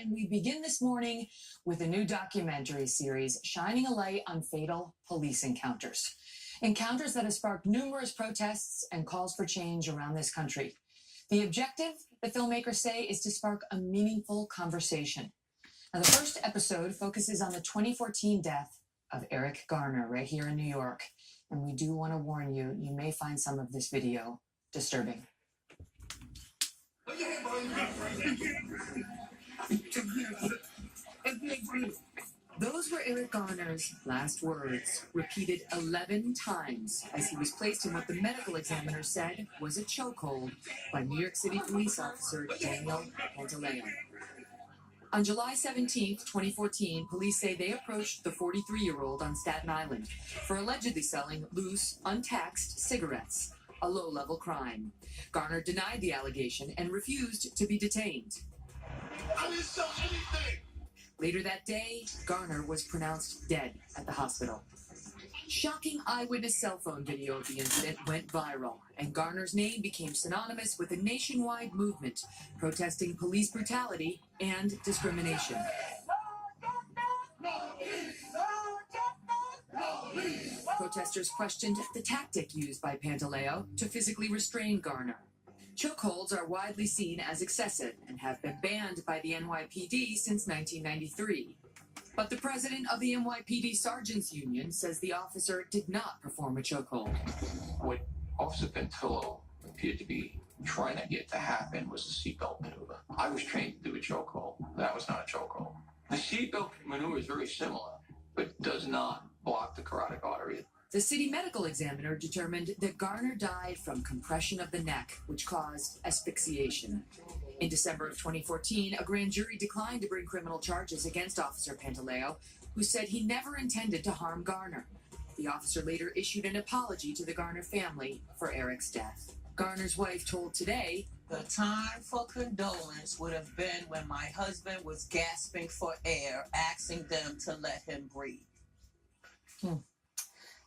and we begin this morning with a new documentary series shining a light on fatal police encounters. Encounters that have sparked numerous protests and calls for change around this country. The objective, the filmmakers say, is to spark a meaningful conversation. Now, the first episode focuses on the 2014 death of Eric Garner right here in New York. And we do want to warn you, you may find some of this video disturbing. Those were Eric Garner's last words, repeated 11 times as he was placed in what the medical examiner said was a chokehold by New York City police officer Daniel Pantaleo. On July 17, 2014, police say they approached the 43-year-old on Staten Island for allegedly selling loose, untaxed cigarettes, a low-level crime. Garner denied the allegation and refused to be detained. I didn't sell anything. Later that day, Garner was pronounced dead at the hospital. Shocking eyewitness cell phone video of the incident went viral, and Garner's name became synonymous with a nationwide movement protesting police brutality and discrimination. Protesters questioned the tactic used by Pantaleo to physically restrain Garner. Chokeholds are widely seen as excessive and have been banned by the NYPD since 1993. But the president of the NYPD Sergeants Union says the officer did not perform a chokehold. What Officer Pantaleo appeared to be trying to get to happen was a seatbelt maneuver. I was trained to do a chokehold. That was not a chokehold. The seatbelt maneuver is very similar, but does not block the carotid artery. The city medical examiner determined that Garner died from compression of the neck, which caused asphyxiation. In December of 2014, a grand jury declined to bring criminal charges against Officer Pantaleo, who said he never intended to harm Garner. The officer later issued an apology to the Garner family for Eric's death. Garner's wife told Today, "The time for condolence would have been when my husband was gasping for air, asking them to let him breathe."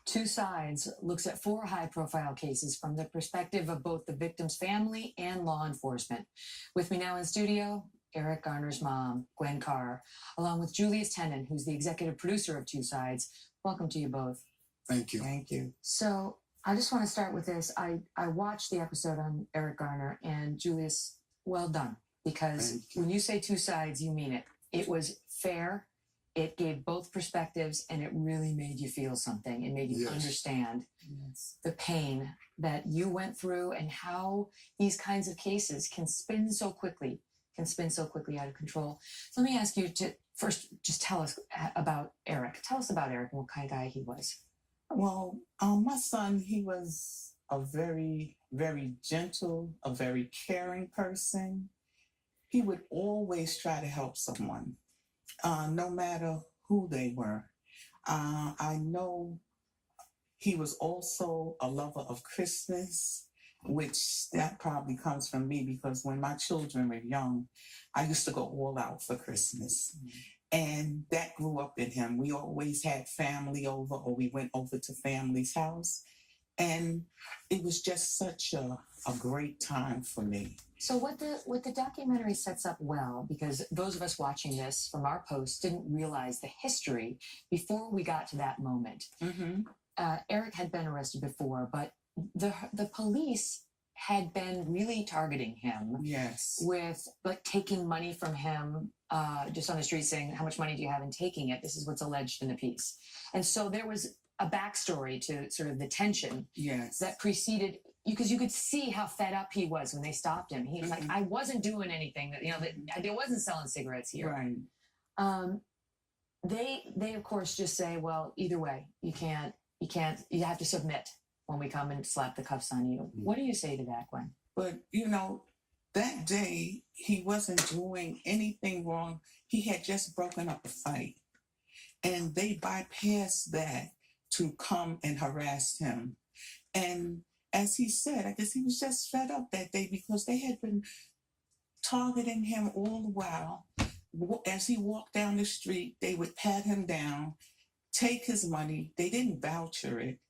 Two Sides looks at 4 high-profile cases from the perspective of both the victim's family and law enforcement. With me now in studio, Eric Garner's mom, Gwen Carr, along with Julius Tenen, who's the executive producer of Two Sides. Welcome to you both. Thank you. Thank you. So I just want to start with this. I watched the episode on Eric Garner, and Julius, well done. Because when you say Two Sides, you mean it. It was fair. It gave both perspectives, and it really made you feel something. It made you understand the pain that you went through and how these kinds of cases can spin so quickly out of control. So let me ask you to first just tell us about Eric. Tell us about Eric and what kind of guy he was. Well, my son, he was a very, very gentle, a very caring person. He would always try to help someone. No matter who they were. I know he was also a lover of Christmas, which that probably comes from me because when my children were young, I used to go all out for Christmas. And that grew up in him. We always had family over or we went over to family's house. And it was just such a great time for me. So what the documentary sets up well, because those of us watching this from our posts didn't realize the history before we got to that moment. Eric had been arrested before, but the police had been really targeting him. Yes. With like taking money from him just on the street saying, how much money do you have, and taking it. This is what's alleged in the piece. And so there was a backstory to sort of the tension that preceded, because you could see how fed up he was when they stopped him. He was like, I wasn't doing anything, I wasn't selling cigarettes here. Right. They of course just say, well, either way, you have to submit when we come and slap the cuffs on you. What do you say to that, Gwen? But, that day, he wasn't doing anything wrong. He had just broken up a fight. And they bypassed that to come and harass him. And as he said, I guess he was just fed up that day because they had been targeting him all the while. As he walked down the street, they would pat him down, take his money. They didn't voucher it.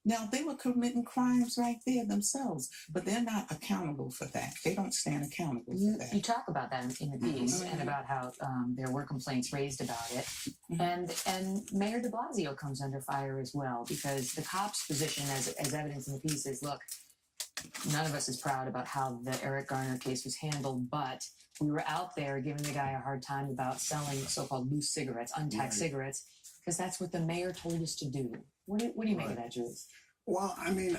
Now, they were committing crimes right there themselves, but they're not accountable for that. They don't stand accountable You for that. talk about that in the piece and about how there were complaints raised about it, and Mayor De Blasio comes under fire as well because the cops' position, as evidence in the piece, is look, none of us is proud about how the Eric Garner case was handled, but we were out there giving the guy a hard time about selling so-called loose cigarettes, untaxed cigarettes, because that's what the mayor told us to do. What do you make of that, Julius? Well, I mean,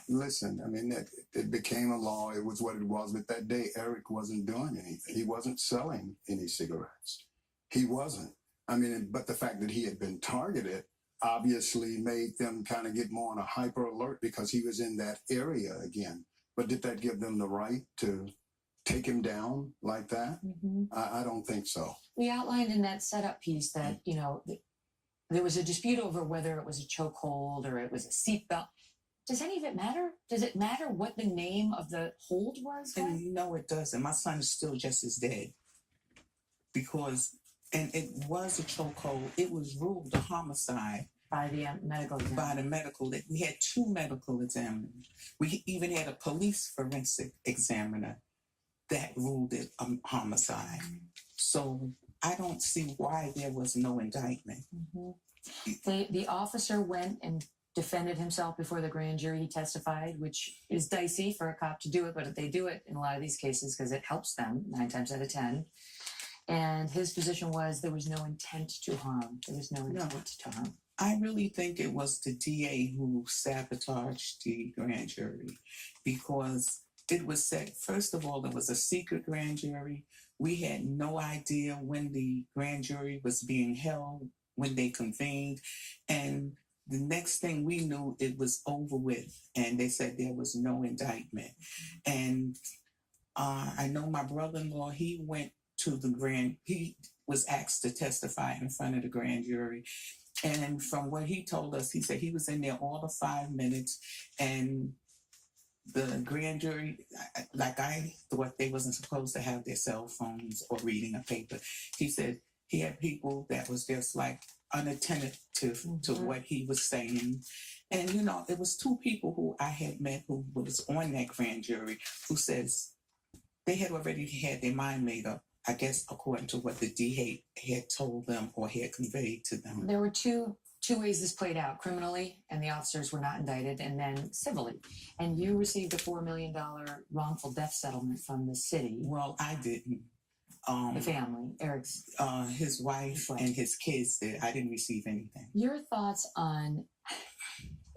listen, I mean, it became a law. It was what it was. But that day, Eric wasn't doing anything. He wasn't selling any cigarettes. He wasn't. I mean, but the fact that he had been targeted obviously made them kind of get more on a hyper alert because he was in that area again. But did that give them the right to take him down like that? I don't think so. We outlined in that setup piece that, there was a dispute over whether it was a chokehold or it was a seatbelt. Does any of it matter? Does it matter what the name of the hold was? And no, it doesn't. My son is still just as dead because, and it was a chokehold. It was ruled a homicide by the medical examiner. By the medical. We had 2 medical examiners. We even had a police forensic examiner that ruled it a homicide. So I don't see why there was no indictment. The officer went and defended himself before the grand jury. He testified, which is dicey for a cop to do it, but they do it in a lot of these cases because it helps them 9 times out of 10. And his position was there was no intent to harm. There was no intent to harm. I really think it was the DA who sabotaged the grand jury because it was said, first of all, it was a secret grand jury. We had no idea when the grand jury was being held, when they convened. And the next thing we knew, it was over with. And they said there was no indictment. And I know my brother-in-law, he went to he was asked to testify in front of the grand jury. And from what he told us, he said he was in there all the 5 minutes and the grand jury, like I thought they wasn't supposed to have their cell phones or reading a paper. He said he had people that was just like unattentive to what he was saying. And, it was 2 people who I had met who was on that grand jury who says they had already had their mind made up, I guess, according to what the DA had told them or had conveyed to them. There were two ways this played out: criminally, and the officers were not indicted, and then civilly. And you received a $4 million wrongful death settlement from the city. Well, I didn't. The family, Eric's, his wife and his kids did. I didn't receive anything. Your thoughts on?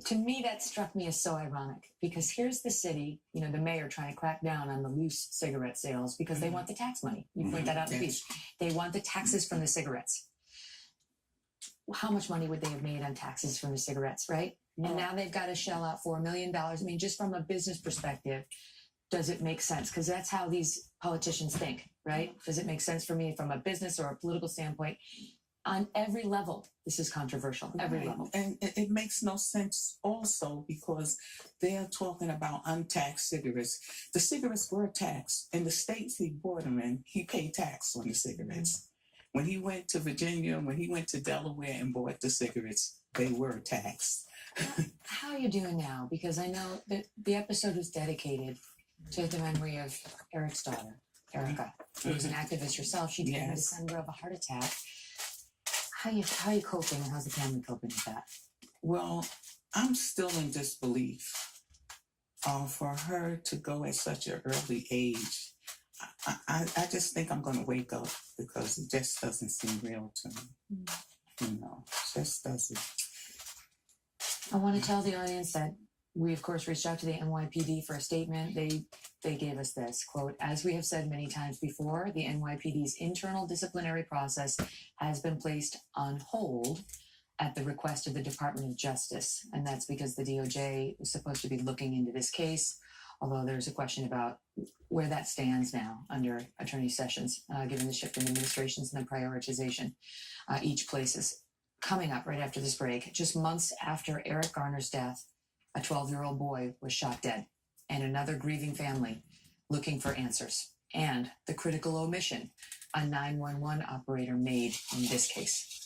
To me, that struck me as so ironic because here's the city, the mayor trying to crack down on the loose cigarette sales because they want the tax money. You point that out in the piece. They want the taxes from the cigarettes. How much money would they have made on taxes from the cigarettes, right? Yeah. And now they've got to shell out $4 million. I mean, just from a business perspective, does it make sense? Because that's how these politicians think, right? Does it make sense for me from a business or a political standpoint? On every level, this is controversial, every level. And it makes no sense also because they're talking about untaxed cigarettes. The cigarettes were taxed. In the states he bought them in, he paid tax on the cigarettes. When he went to Virginia, when he went to Delaware and bought the cigarettes, they were taxed. How are you doing now? Because I know that the episode was dedicated to the memory of Eric's daughter, Erica, who was an activist herself. She died in December of a heart attack. How are you coping, and how's the family coping with that? Well, I'm still in disbelief. For her to go at such an early age, I just think I'm going to wake up because it just doesn't seem real to me. It just doesn't. I want to tell the audience that we, of course, reached out to the NYPD for a statement. They gave us this, quote, "As we have said many times before, the NYPD's internal disciplinary process has been placed on hold at the request of the Department of Justice." And that's because the DOJ was supposed to be looking into this case, although there's a question about where that stands now under Attorney Sessions, given the shift in administrations and the prioritization each places. Coming up right after this break, just months after Eric Garner's death, a 12-year-old boy was shot dead, and another grieving family looking for answers, and the critical omission a 911 operator made in this case.